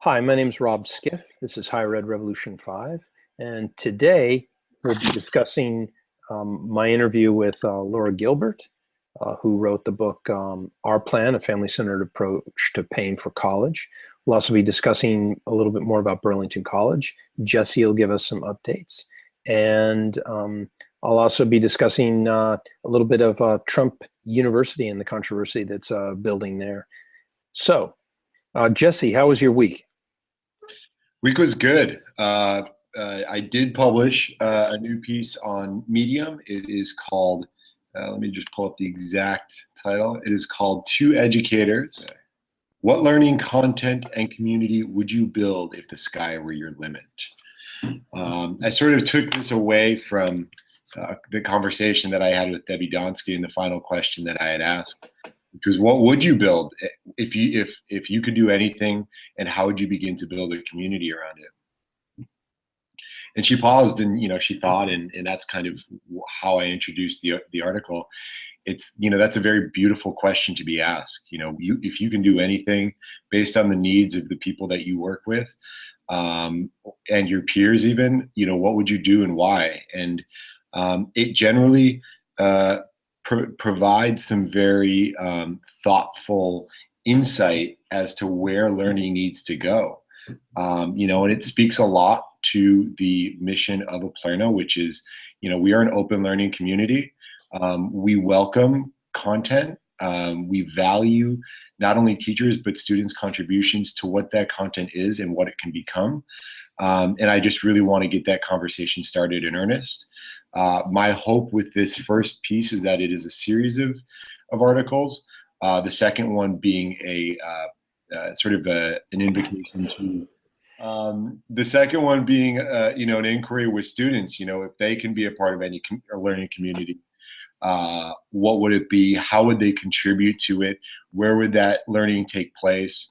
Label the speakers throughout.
Speaker 1: Hi, my name is Rob Skiff. This is Higher Ed Revolution 5. And today we'll be discussing my interview with Laura Gilbert, who wrote the book Our Plan, A Family-Centered Approach to Paying for College. We'll also be discussing a little bit more about Burlington College. Jesse will give us some updates. And I'll also be discussing a little bit of Trump University and the controversy that's building there. So, Jesse, how was your week?
Speaker 2: Week was good. I did publish a new piece on Medium. It is called, let me just pull up the exact title. It is called Two Educators. What learning content and community would you build if the sky were your limit? I sort of took this away from the conversation that I had with Debbie Donsky and the final question that I had asked, which was, what would you build if you could do anything, and how would you begin to build a community around it? And she paused and, she thought, and that's kind of how I introduced the article. It's, that's a very beautiful question to be asked. If you can do anything based on the needs of the people that you work with, and your peers even, what would you do and why? And it generally provides some very thoughtful insight as to where learning needs to go. And it speaks a lot to the mission of Oplerno, which is, we are an open learning community. We welcome content. We value not only teachers, but students' contributions to what that content is and what it can become. And I just really want to get that conversation started in earnest. My hope with this first piece is that it is a series of articles. The second one being a sort of an invocation to the second one being an inquiry with students. If they can be a part of any learning community, what would it be? How would they contribute to it? Where would that learning take place?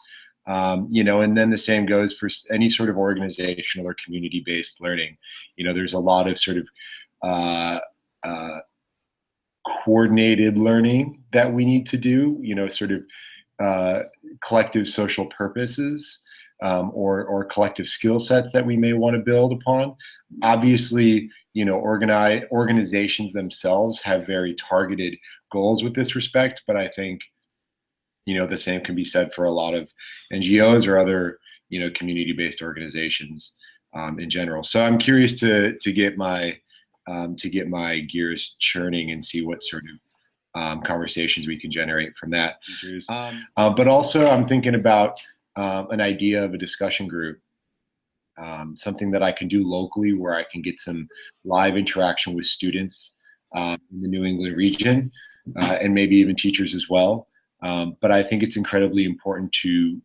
Speaker 2: And then the same goes for any sort of organizational or community-based learning. There's a lot of sort of coordinated learning that we need to do, sort of collective social purposes, or collective skill sets that we may want to build upon. Obviously, organizations themselves have very targeted goals with this respect, but I think, the same can be said for a lot of NGOs or other, community-based organizations in general. So I'm curious to get my gears churning and see what sort of conversations we can generate from that. But also I'm thinking about an idea of a discussion group, something that I can do locally where I can get some live interaction with students in the New England region, and maybe even teachers as well. But I think it's incredibly important to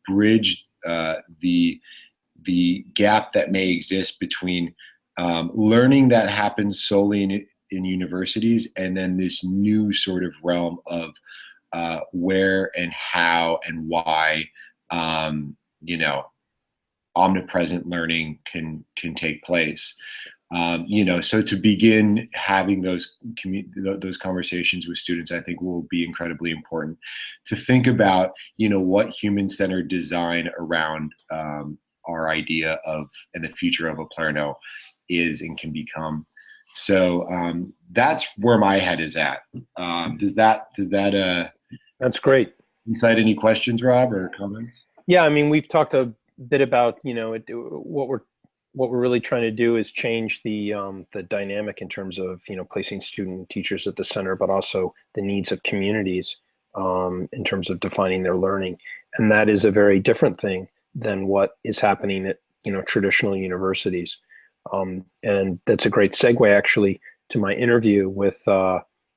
Speaker 2: bridge the gap that may exist between learning that happens solely in universities, and then this new sort of realm of where and how and why omnipresent learning can take place. So to begin having those conversations with students, I think will be incredibly important to think about, what human-centered design around our idea of and the future of Oplerno is and can become. So that's where my head is at. Does that
Speaker 1: That's great.
Speaker 2: incite any questions, Rob, or comments?
Speaker 1: Yeah, I mean, we've talked a bit about, what we're really trying to do is change the dynamic in terms of, placing student and teachers at the center, but also the needs of communities in terms of defining their learning. And that is a very different thing than what is happening at, traditional universities. And that's a great segue, actually, to my interview with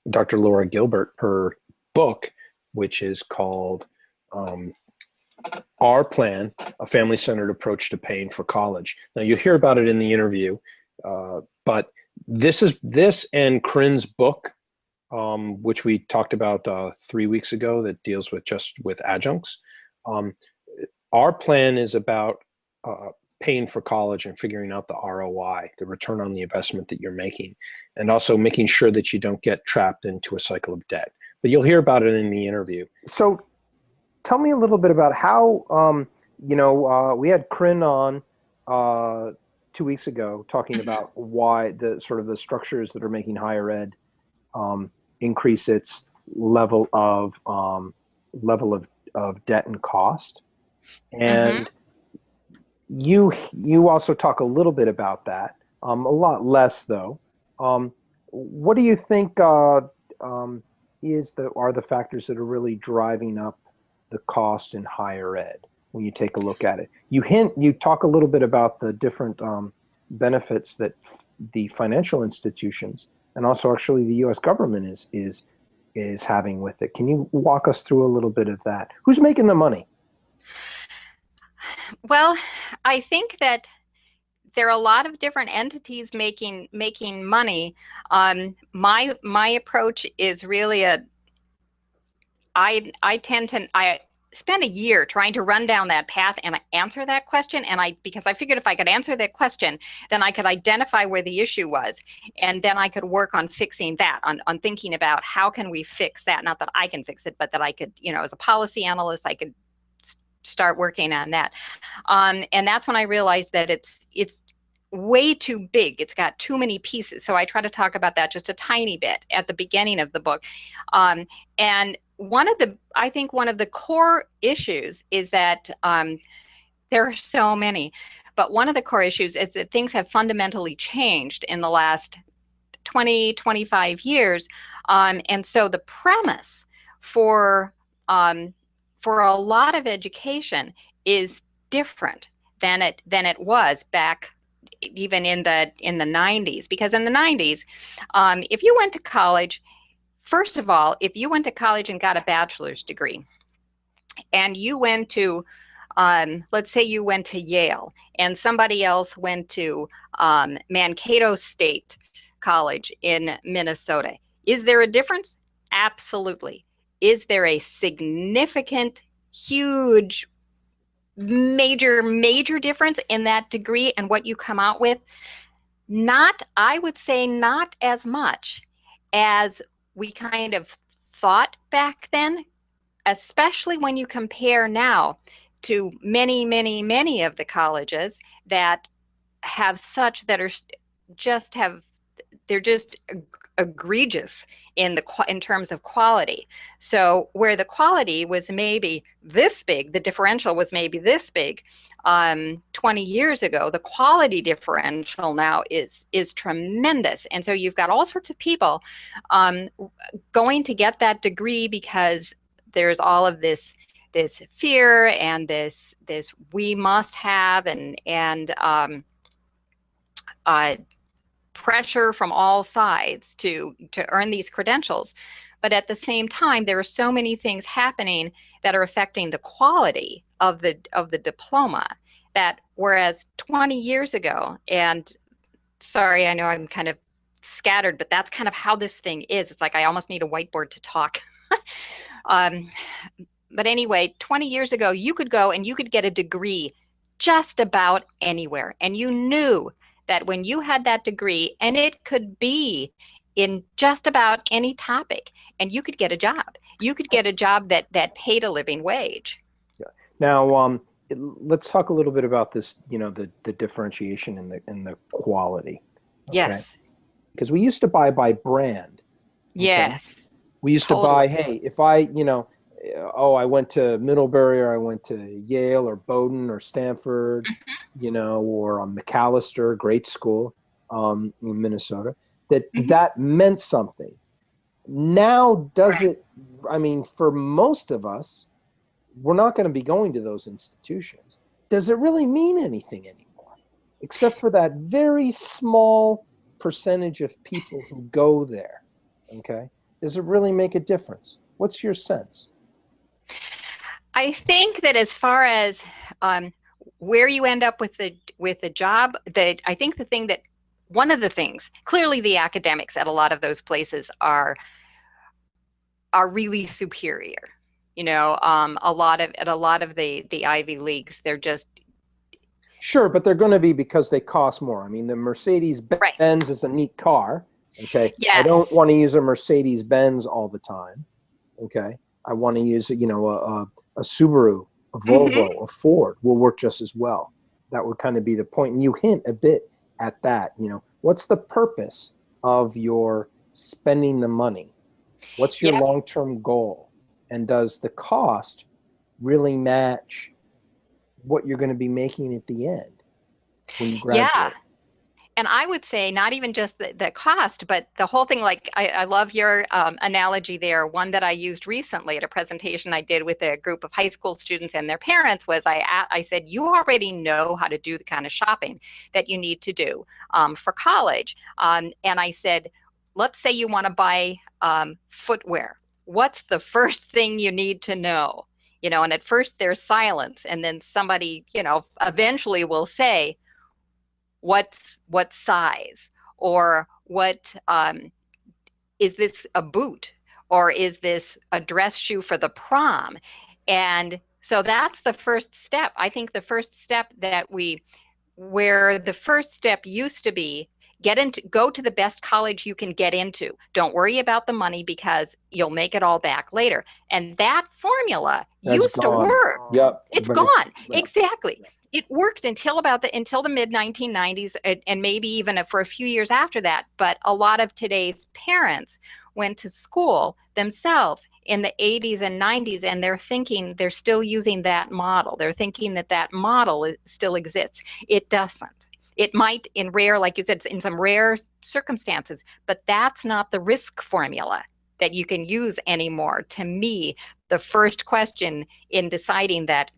Speaker 1: Dr. Laura Gilbert. Her book, which is called Our Plan, A Family-Centered Approach to Paying for College. Now, you'll hear about it in the interview, but this and Corinne's book, which we talked about 3 weeks ago, that deals with adjuncts. Our plan is about paying for college and figuring out the ROI, the return on the investment that you're making, and also making sure that you don't get trapped into a cycle of debt. But you'll hear about it in the interview. So tell me a little bit about how we had Kryn on 2 weeks ago talking about why the sort of the structures that are making higher ed increase its level of debt and cost.
Speaker 3: Mm-hmm.
Speaker 1: And you also talk a little bit about that, a lot less though. What do you think are the factors that are really driving up the cost in higher ed when you take a look at it? You talk a little bit about the different benefits that the financial institutions and also actually the U.S. government is having with it. Can you walk us through a little bit of that? Who's making the money?
Speaker 3: Well, I think that there are a lot of different entities making money. My approach is really I spent a year trying to run down that path and answer that question. And because I figured if I could answer that question, then I could identify where the issue was. And then I could work on fixing that, on thinking about how can we fix that? Not that I can fix it, but that I could, as a policy analyst, I could start working on that. And that's when I realized that it's way too big. It's got too many pieces. So I try to talk about that just a tiny bit at the beginning of the book. And I think one of the core issues is that there are so many, but one of the core issues is that things have fundamentally changed in the last 20, 25 years. And so the premise for a lot of education is different than it was back even in the 90s. Because in the 90s, if you went to college, first of all, if you went to college and got a bachelor's degree and you went to, let's say you went to Yale and somebody else went to Mankato State College in Minnesota, is there a difference? Absolutely. Is there a significant, huge, major difference in that degree and what you come out with? I would say not as much as we kind of thought back then, especially when you compare now to many of the colleges that have they're just egregious in terms of quality. So where the quality was maybe this big, the differential was maybe this big 20 years ago, the quality differential now is tremendous. And so you've got all sorts of people going to get that degree because there's all of this fear and this we must have and pressure from all sides to earn these credentials. But at the same time, there are so many things happening that are affecting the quality of the diploma, that whereas 20 years ago, and sorry, I know I'm kind of scattered, but that's kind of how this thing is. It's like I almost need a whiteboard to talk. But anyway, 20 years ago, you could go and you could get a degree just about anywhere. And you knew that when you had that degree, and it could be in just about any topic, and you could get a job. You could get a job that paid a living wage.
Speaker 1: Yeah. Now, let's talk a little bit about this, the differentiation in the quality. Okay?
Speaker 3: Yes.
Speaker 1: Because we used to buy by brand.
Speaker 3: Okay? Yes.
Speaker 1: We used to buy, hey, if I went to Middlebury or I went to Yale or Bowdoin or Stanford, or McAllister, great school in Minnesota, that meant something. Now, does it? I mean, for most of us, we're not going to be going to those institutions. Does it really mean anything anymore? Except for that very small percentage of people who go there, okay? Does it really make a difference? What's your sense?
Speaker 3: I think that as far as where you end up with the job, that I think one of the things, clearly the academics at a lot of those places are really superior. A lot of the Ivy Leagues, they're just
Speaker 1: sure, but they're going to be because they cost more. I mean, the Mercedes-Benz is a neat car. Okay,
Speaker 3: yes.
Speaker 1: I don't want to use a Mercedes-Benz all the time. Okay, I want to use a Subaru a Volvo, a Ford will work just as well. That would kind of be the point. And you hint a bit at that, what's the purpose of your spending the money? What's your long-term goal? And does the cost really match what you're going to be making at the end when you graduate?
Speaker 3: Yeah. And I would say not even just the cost, but the whole thing. Like I love your analogy there. One that I used recently at a presentation I did with a group of high school students and their parents was I said, you already know how to do the kind of shopping that you need to do for college. And I said, let's say you want to buy footwear. What's the first thing you need to know? And at first there's silence, and then somebody, eventually will say, what size, or what is this a boot, or is this a dress shoe for the prom? And so that's the first step. I think the first step where the first step used to be, go to the best college you can get into. Don't worry about the money because you'll make it all back later. And that formula used to work.
Speaker 1: Yep.
Speaker 3: It's gone. Exactly. It worked until the mid 1990s, and maybe even for a few years after that. But a lot of today's parents went to school themselves in the 80s and 90s, and they're still using that model. They're thinking that model still exists. It doesn't. It might like you said, in some rare circumstances, but that's not the risk formula that you can use anymore. To me, the first question in deciding that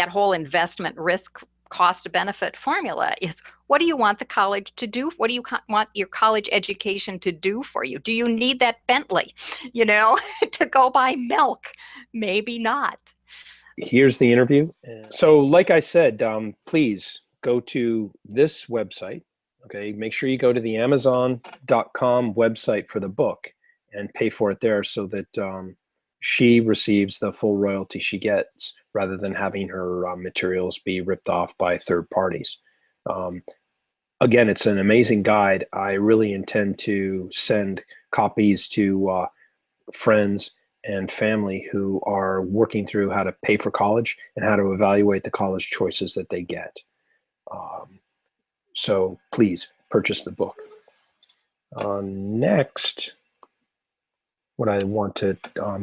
Speaker 3: whole investment risk cost benefit formula is, what do you want the college to do? What do you want your college education to do for you? Do you need that Bentley, to go buy milk? Maybe not.
Speaker 1: Here's the interview. So like I said, please go to this website. Okay, make sure you go to the Amazon.com website for the book and pay for it there, so that she receives the full royalty she gets, rather than having her materials be ripped off by third parties. Again, it's an amazing guide. I really intend to send copies to friends and family who are working through how to pay for college and how to evaluate the college choices that they get. So please purchase the book. Next, what I want to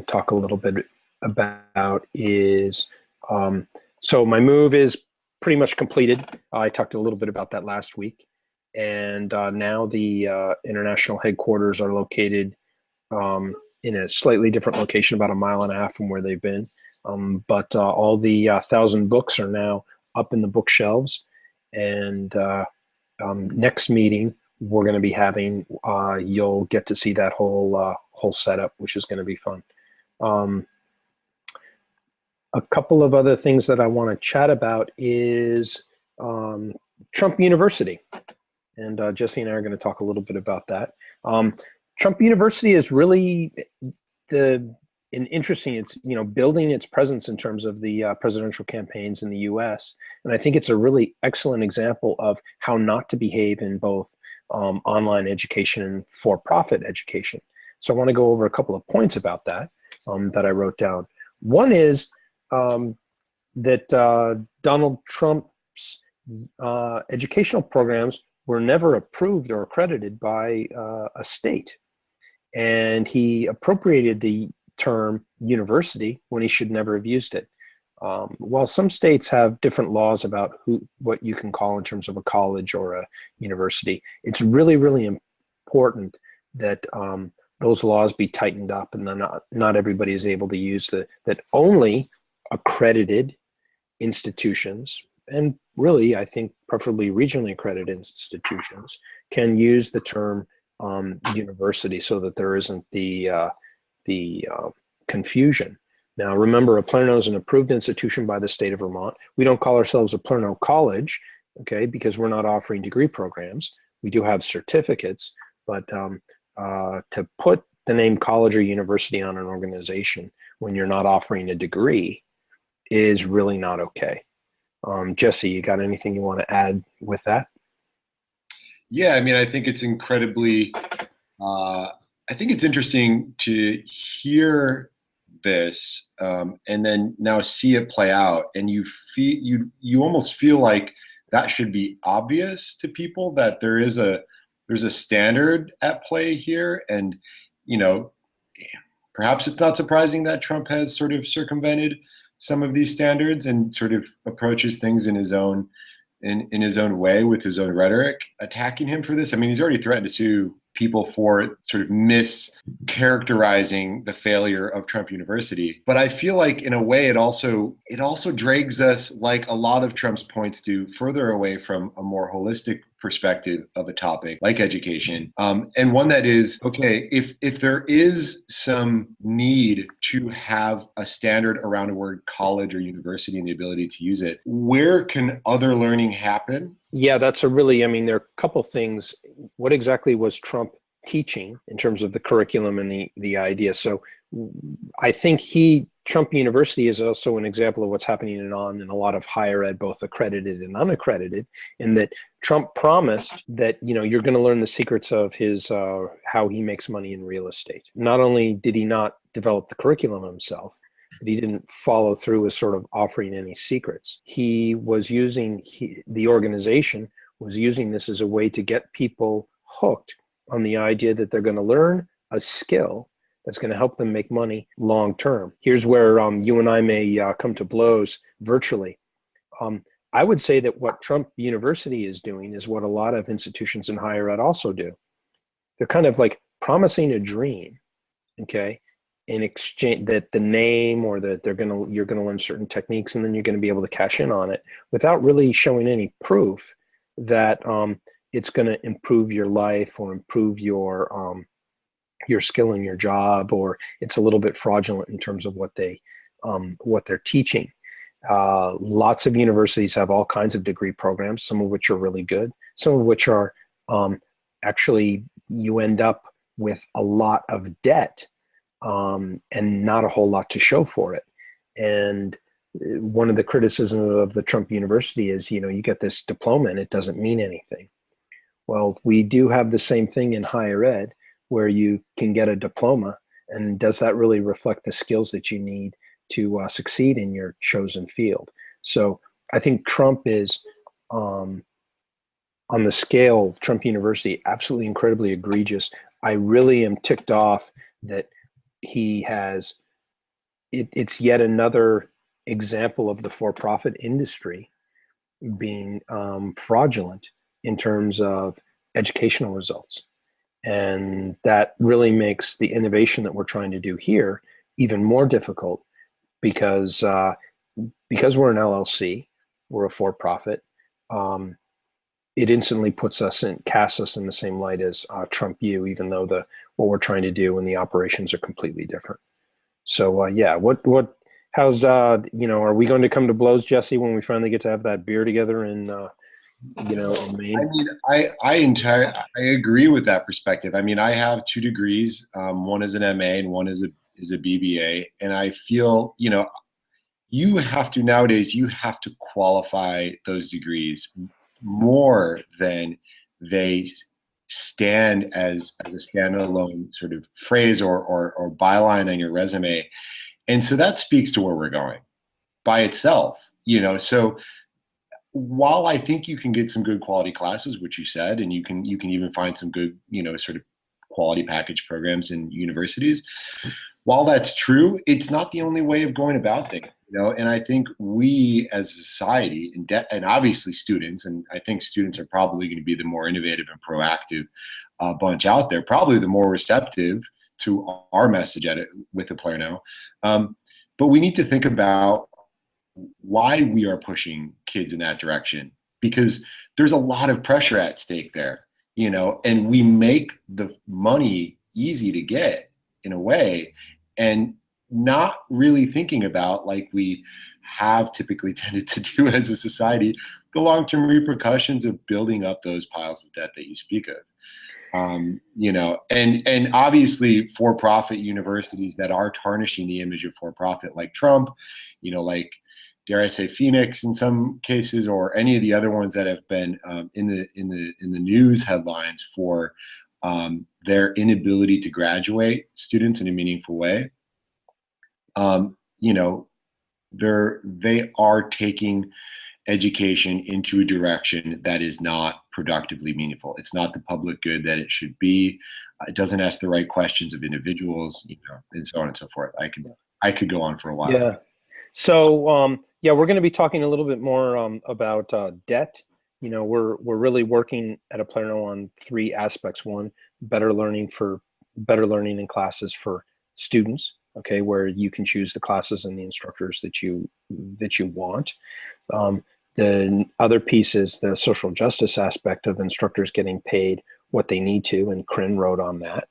Speaker 1: talk a little bit about is, so my move is pretty much completed. I talked a little bit about that last week. And now the international headquarters are located in a slightly different location, about 1.5 miles from where they've been. But all the 1,000 books are now up in the bookshelves. And next meeting we're going to be having, you'll get to see that whole setup, which is going to be fun. A couple of other things that I want to chat about is Trump University. And Jesse and I are going to talk a little bit about that. Trump University is really interesting. It's building its presence in terms of the presidential campaigns in the U.S. And I think it's a really excellent example of how not to behave in both online education and for-profit education. So I want to go over a couple of points about that that I wrote down. One is that Donald Trump's educational programs were never approved or accredited by a state. And he appropriated the term university when he should never have used it. While some states have different laws about what you can call in terms of a college or a university, it's really, really important that those laws be tightened up, and then not everybody is able to use that only accredited institutions, and really, I think preferably regionally accredited institutions, can use the term university, so that there isn't the confusion. Now, remember, Oplerno is an approved institution by the state of Vermont. We don't call ourselves Oplerno College, okay, because we're not offering degree programs. We do have certificates, but to put the name college or university on an organization when you're not offering a degree is really not okay. Jesse, you got anything you want to add with that?
Speaker 2: Yeah, I mean, I think it's incredibly, I think it's interesting to hear this and then now see it play out, and you almost feel like that should be obvious to people, that there's a standard at play here. And perhaps it's not surprising that Trump has sort of circumvented some of these standards and sort of approaches things in his own way with his own rhetoric, attacking him for this. I mean, he's already threatened to sue people for sort of mischaracterizing the failure of Trump University. But I feel like in a way it also drags us, like a lot of Trump's points do, further away from a more holistic perspective of a topic like education, and one that is, okay, if there is some need to have a standard around a word college or university and the ability to use it, where can other learning happen?
Speaker 1: Yeah, that's there are a couple things. What exactly was Trump teaching in terms of the curriculum and the idea? So I think Trump University is also an example of what's happening in a lot of higher ed, both accredited and unaccredited, in that Trump promised that, you're going to learn the secrets of his, how he makes money in real estate. Not only did he not develop the curriculum himself, but he didn't follow through with sort of offering any secrets. The organization was using this as a way to get people hooked on the idea that they're going to learn a skill that's going to help them make money long term. Here's where you and I may come to blows virtually. I would say that what Trump University is doing is what a lot of institutions in higher ed also do. They're kind of like promising a dream, okay, in exchange that the name, or that you're going to learn certain techniques, and then you're going to be able to cash in on it without really showing any proof that it's going to improve your life or improve your skill in your job, or it's a little bit fraudulent in terms of what they're teaching. Lots of universities have all kinds of degree programs, some of which are really good, some of which are actually, you end up with a lot of debt and not a whole lot to show for it. And one of the criticisms of the Trump University is, you get this diploma and it doesn't mean anything. Well, we do have the same thing in higher ed, where you can get a diploma, and does that really reflect the skills that you need to succeed in your chosen field? So I think Trump is, on the scale, Trump University, absolutely incredibly egregious. I really am ticked off that it's yet another example of the for-profit industry being fraudulent in terms of educational results. And that really makes the innovation that we're trying to do here even more difficult, because we're an LLC, we're a for-profit. It instantly casts us in the same light as Trump U, even though what we're trying to do and the operations are completely different. So yeah, how's are we going to come to blows, Jesse, when we finally get to have that beer together in Maine?
Speaker 2: I mean, I agree with that perspective. I mean, I have 2 degrees. One is an MA and one is a BBA. And I feel, nowadays you have to qualify those degrees more than they stand as a standalone sort of phrase or byline on your resume. And so that speaks to where we're going by itself, so while I think you can get some good quality classes, which you said, and you can even find some good, sort of quality package programs in universities, while that's true, it's not the only way of going about things, and I think we as a society, and obviously students, and I think students are probably going to be the more innovative and proactive bunch out there, probably the more receptive to our message with Oplerno. But we need to think about why we are pushing kids in that direction, because there's a lot of pressure at stake there, and we make the money easy to get in a way, and not really thinking about, like we have typically tended to do as a society, the long-term repercussions of building up those piles of debt that you speak of. And obviously for-profit universities that are tarnishing the image of for-profit, like Trump, like, dare I say, Phoenix in some cases, or any of the other ones that have been in the news headlines for their inability to graduate students in a meaningful way. you know, they are taking education into a direction that is not productively meaningful. It's not the public good that it should be. It doesn't ask the right questions of individuals, and so on and so forth. I could go on for a while.
Speaker 1: Yeah. So yeah, we're going to be talking a little bit more about debt. We're really working at Oplerno on three aspects. One, better learning in classes for students. Okay, where you can choose the classes and the instructors that you want. The other piece is the social justice aspect of instructors getting paid what they need to, and Corinne wrote on that.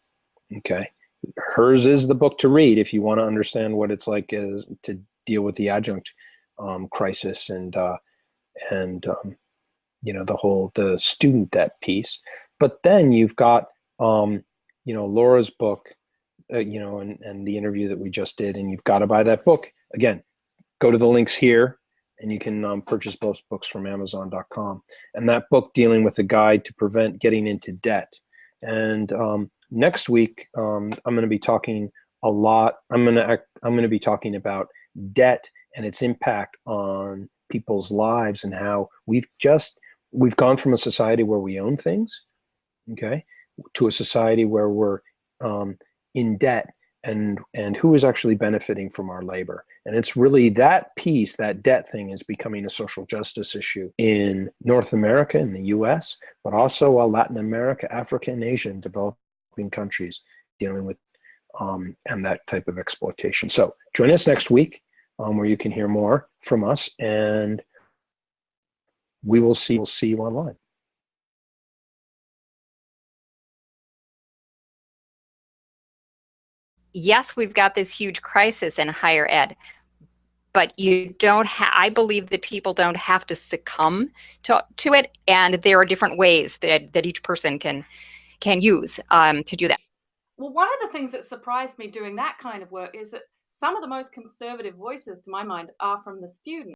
Speaker 1: Okay, hers is the book to read if you want to understand what it's like to deal with the adjunct crisis and the student debt piece. But then you've got Laura's book, and the interview that we just did, and you've got to buy that book. Again, go to the links here, and you can purchase both books from Amazon.com. And that book dealing with a guide to prevent getting into debt. And next week, I'm going to be talking a lot. I'm going to be talking about debt and its impact on people's lives, and how we've gone from a society where we own things, okay, to a society where we're in debt, and who is actually benefiting from our labor. And it's really that piece, that debt thing, is becoming a social justice issue in North America, in the US, but also Latin America, Africa, and Asia, and developing countries dealing with and that type of exploitation. So join us next week where you can hear more from us, and we'll see you online.
Speaker 3: Yes, we've got this huge crisis in higher ed, but I believe that people don't have to succumb to it, and there are different ways that each person can use to do that.
Speaker 4: Well, one of the things that surprised me doing that kind of work is that some of the most conservative voices, to my mind, are from the students.